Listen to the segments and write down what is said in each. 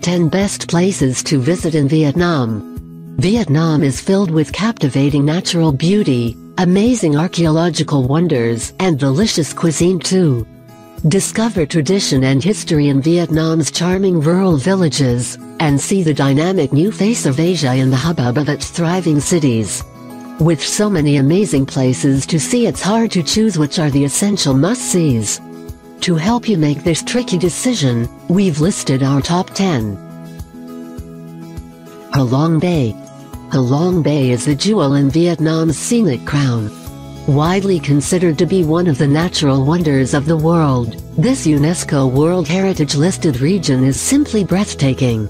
10 best places to visit in Vietnam. Vietnam is filled with captivating natural beauty, amazing archaeological wonders, and delicious cuisine too. Discover tradition and history in Vietnam's charming rural villages, and see the dynamic new face of Asia in the hubbub of its thriving cities. With so many amazing places to see, it's hard to choose which are the essential must-sees. To help you make this tricky decision, we've listed our top 10. Ha Long Bay. Ha Long Bay is the jewel in Vietnam's scenic crown. Widely considered to be one of the natural wonders of the world, this UNESCO World Heritage listed region is simply breathtaking.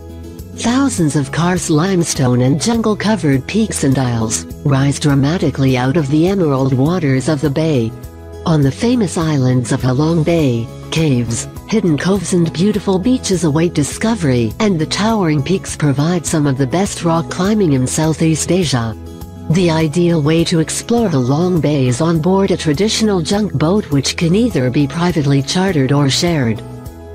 Thousands of karst limestone and jungle-covered peaks and isles rise dramatically out of the emerald waters of the bay. On the famous islands of Ha Long Bay, caves, hidden coves and beautiful beaches await discovery, and the towering peaks provide some of the best rock climbing in Southeast Asia. The ideal way to explore Ha Long Bay is on board a traditional junk boat, which can either be privately chartered or shared.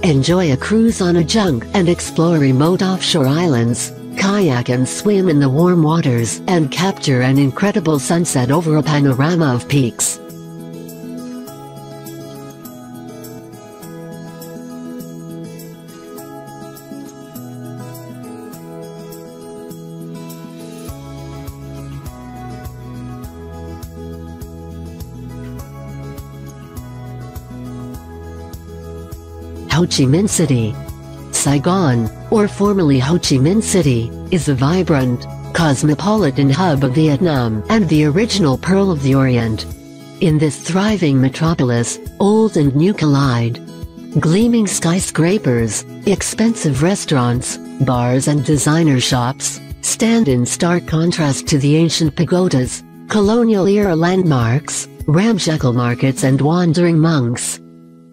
Enjoy a cruise on a junk and explore remote offshore islands, kayak and swim in the warm waters, and capture an incredible sunset over a panorama of peaks. Ho Chi Minh City. Saigon, or formerly Ho Chi Minh City, is a vibrant, cosmopolitan hub of Vietnam and the original Pearl of the Orient. In this thriving metropolis, old and new collide. Gleaming skyscrapers, expensive restaurants, bars and designer shops stand in stark contrast to the ancient pagodas, colonial-era landmarks, ramshackle markets and wandering monks.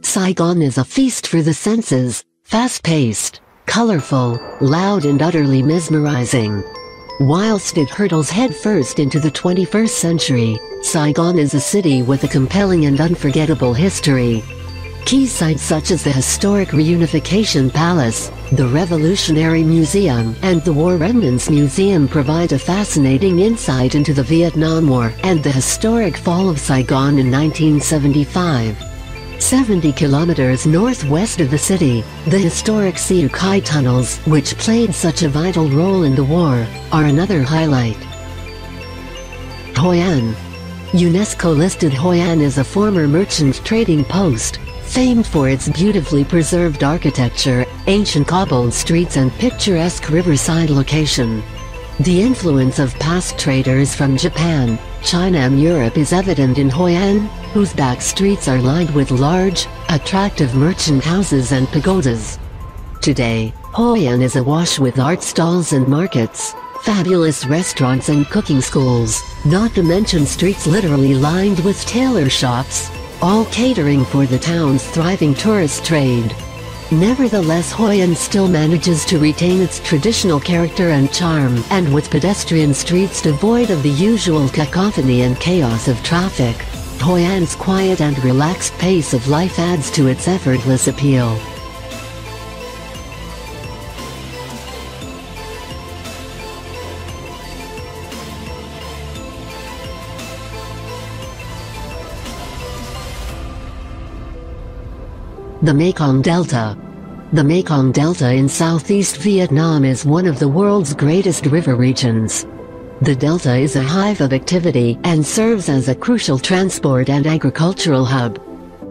Saigon is a feast for the senses, fast-paced, colorful, loud and utterly mesmerizing. Whilst it hurtles headfirst into the 21st century, Saigon is a city with a compelling and unforgettable history. Key sites such as the historic Reunification Palace, the Revolutionary Museum, and the War Remnants Museum provide a fascinating insight into the Vietnam War and the historic fall of Saigon in 1975. 70 kilometers northwest of the city, the historic Siu Kai tunnels, which played such a vital role in the war, are another highlight. Hoi An. UNESCO-listed Hoi An is a former merchant trading post, famed for its beautifully preserved architecture, ancient cobbled streets and picturesque riverside location. The influence of past traders from Japan, China and Europe is evident in Hoi An, whose back streets are lined with large, attractive merchant houses and pagodas. Today, Hoi An is awash with art stalls and markets, fabulous restaurants and cooking schools, not to mention streets literally lined with tailor shops, all catering for the town's thriving tourist trade. Nevertheless, Hoi An still manages to retain its traditional character and charm, and with pedestrian streets devoid of the usual cacophony and chaos of traffic, Hoi An's quiet and relaxed pace of life adds to its effortless appeal. The Mekong Delta. The Mekong Delta in southeast Vietnam is one of the world's greatest river regions. The delta is a hive of activity and serves as a crucial transport and agricultural hub.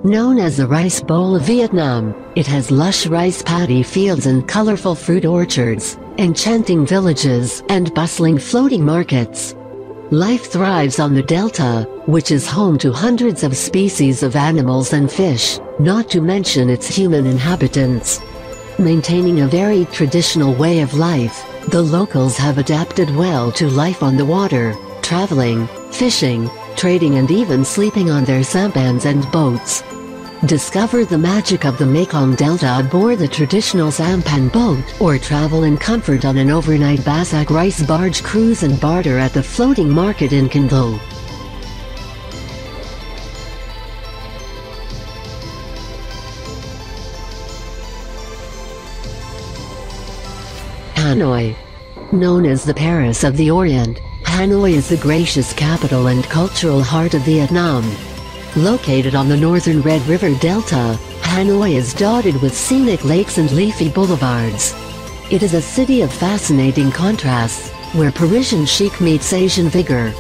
Known as the Rice Bowl of Vietnam, it has lush rice paddy fields and colorful fruit orchards, enchanting villages, and bustling floating markets. Life thrives on the delta, which is home to hundreds of species of animals and fish, not to mention its human inhabitants. Maintaining a very traditional way of life, the locals have adapted well to life on the water, traveling, fishing, trading and even sleeping on their sampans and boats. Discover the magic of the Mekong Delta aboard the traditional sampan boat, or travel in comfort on an overnight Basak rice barge cruise and barter at the floating market in Can Tho. Hanoi. Known as the Paris of the Orient, Hanoi is the gracious capital and cultural heart of Vietnam. Located on the northern Red River Delta, Hanoi is dotted with scenic lakes and leafy boulevards. It is a city of fascinating contrasts, where Parisian chic meets Asian vigor.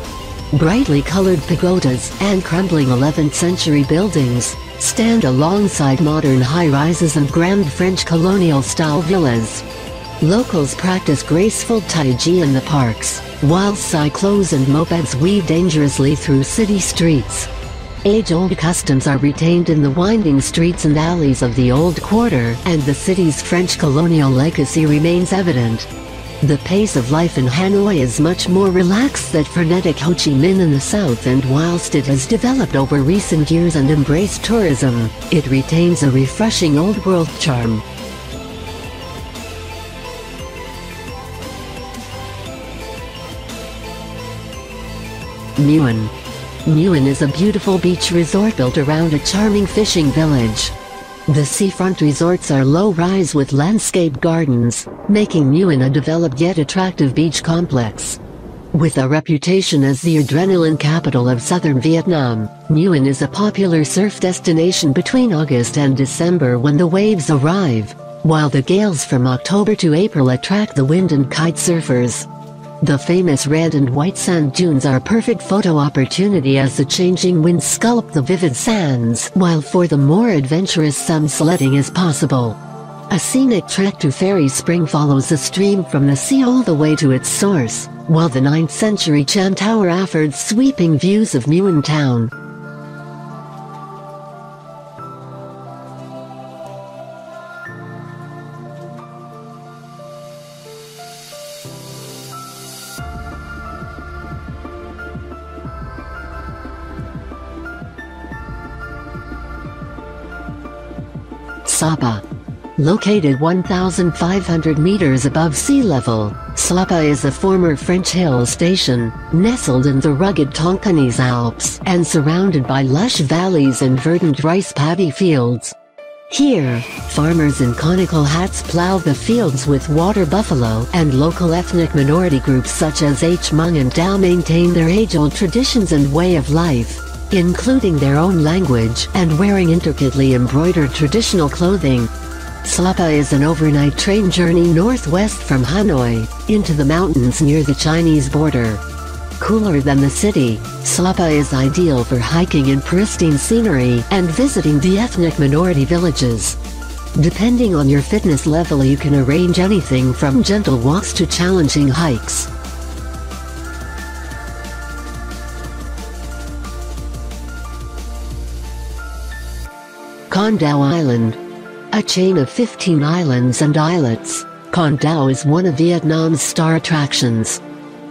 Brightly colored pagodas and crumbling 11th century buildings stand alongside modern high-rises and grand French colonial-style villas. Locals practice graceful tai chi in the parks, while cyclos and mopeds weave dangerously through city streets. Age-old customs are retained in the winding streets and alleys of the Old Quarter, and the city's French colonial legacy remains evident. The pace of life in Hanoi is much more relaxed than frenetic Ho Chi Minh in the south, and whilst it has developed over recent years and embraced tourism, it retains a refreshing old-world charm. Nguyen. Nguyen is a beautiful beach resort built around a charming fishing village. The seafront resorts are low-rise with landscape gardens, making Nguyen a developed yet attractive beach complex. With a reputation as the adrenaline capital of southern Vietnam, Nguyen is a popular surf destination between August and December when the waves arrive, while the gales from October to April attract the wind and kite surfers. The famous red and white sand dunes are a perfect photo opportunity as the changing winds sculpt the vivid sands, while for the more adventurous some sledding is possible. A scenic trek to Fairy Spring follows the stream from the sea all the way to its source, while the 9th century Chan Tower affords sweeping views of Nguyen town. Sapa. Located 1,500 meters above sea level, Sapa is a former French hill station, nestled in the rugged Tonkinese Alps and surrounded by lush valleys and verdant rice paddy fields. Here, farmers in conical hats plow the fields with water buffalo, and local ethnic minority groups such as Hmong and Dao maintain their age-old traditions and way of life, including their own language and wearing intricately embroidered traditional clothing. Sapa is an overnight train journey northwest from Hanoi, into the mountains near the Chinese border. Cooler than the city, Sapa is ideal for hiking in pristine scenery and visiting the ethnic minority villages. Depending on your fitness level, you can arrange anything from gentle walks to challenging hikes. Con Dao Island. A chain of 15 islands and islets, Con Dao is one of Vietnam's star attractions.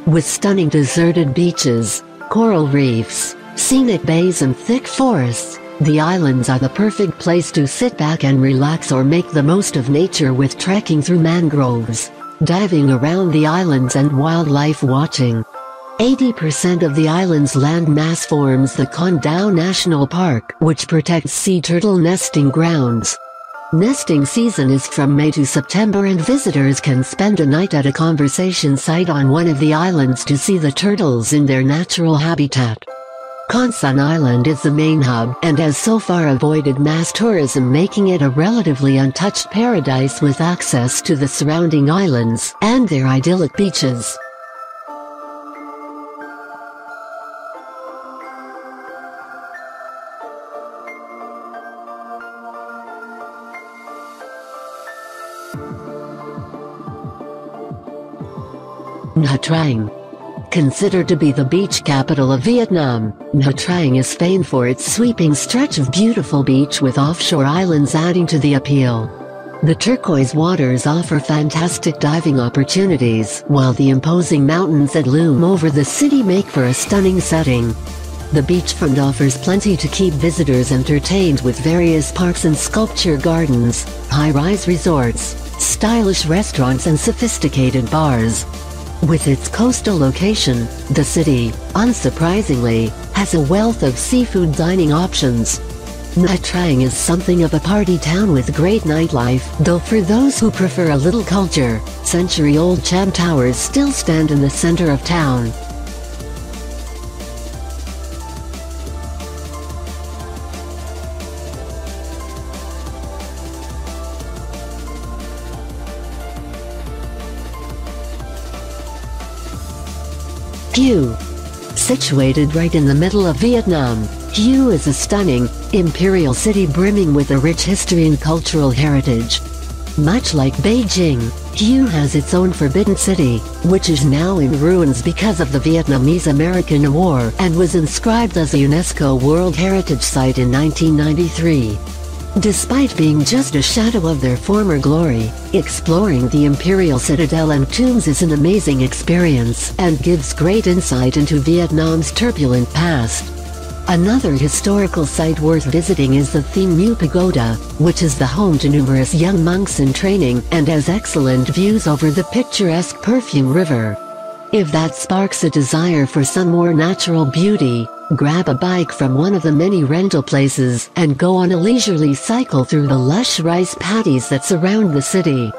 With stunning deserted beaches, coral reefs, scenic bays and thick forests, the islands are the perfect place to sit back and relax or make the most of nature with trekking through mangroves, diving around the islands and wildlife watching. 80% of the island's land mass forms the Con Dao National Park, which protects sea turtle nesting grounds. Nesting season is from May to September, and visitors can spend a night at a conservation site on one of the islands to see the turtles in their natural habitat. Con Son Island is the main hub and has so far avoided mass tourism, making it a relatively untouched paradise with access to the surrounding islands and their idyllic beaches. Nha Trang. Considered to be the beach capital of Vietnam, Nha Trang is famed for its sweeping stretch of beautiful beach with offshore islands adding to the appeal. The turquoise waters offer fantastic diving opportunities, while the imposing mountains that loom over the city make for a stunning setting. The beachfront offers plenty to keep visitors entertained with various parks and sculpture gardens, high-rise resorts, stylish restaurants and sophisticated bars. With its coastal location, the city, unsurprisingly, has a wealth of seafood dining options. Nha Trang is something of a party town with great nightlife, though for those who prefer a little culture, century-old Cham Towers still stand in the center of town. Hue. Situated right in the middle of Vietnam, Hue is a stunning, imperial city brimming with a rich history and cultural heritage. Much like Beijing, Hue has its own Forbidden City, which is now in ruins because of the Vietnamese-American War and was inscribed as a UNESCO World Heritage Site in 1993. Despite being just a shadow of their former glory, exploring the Imperial Citadel and tombs is an amazing experience and gives great insight into Vietnam's turbulent past. Another historical site worth visiting is the Thiem Mu Pagoda, which is the home to numerous young monks in training and has excellent views over the picturesque Perfume River. If that sparks a desire for some more natural beauty, grab a bike from one of the many rental places and go on a leisurely cycle through the lush rice paddies that surround the city.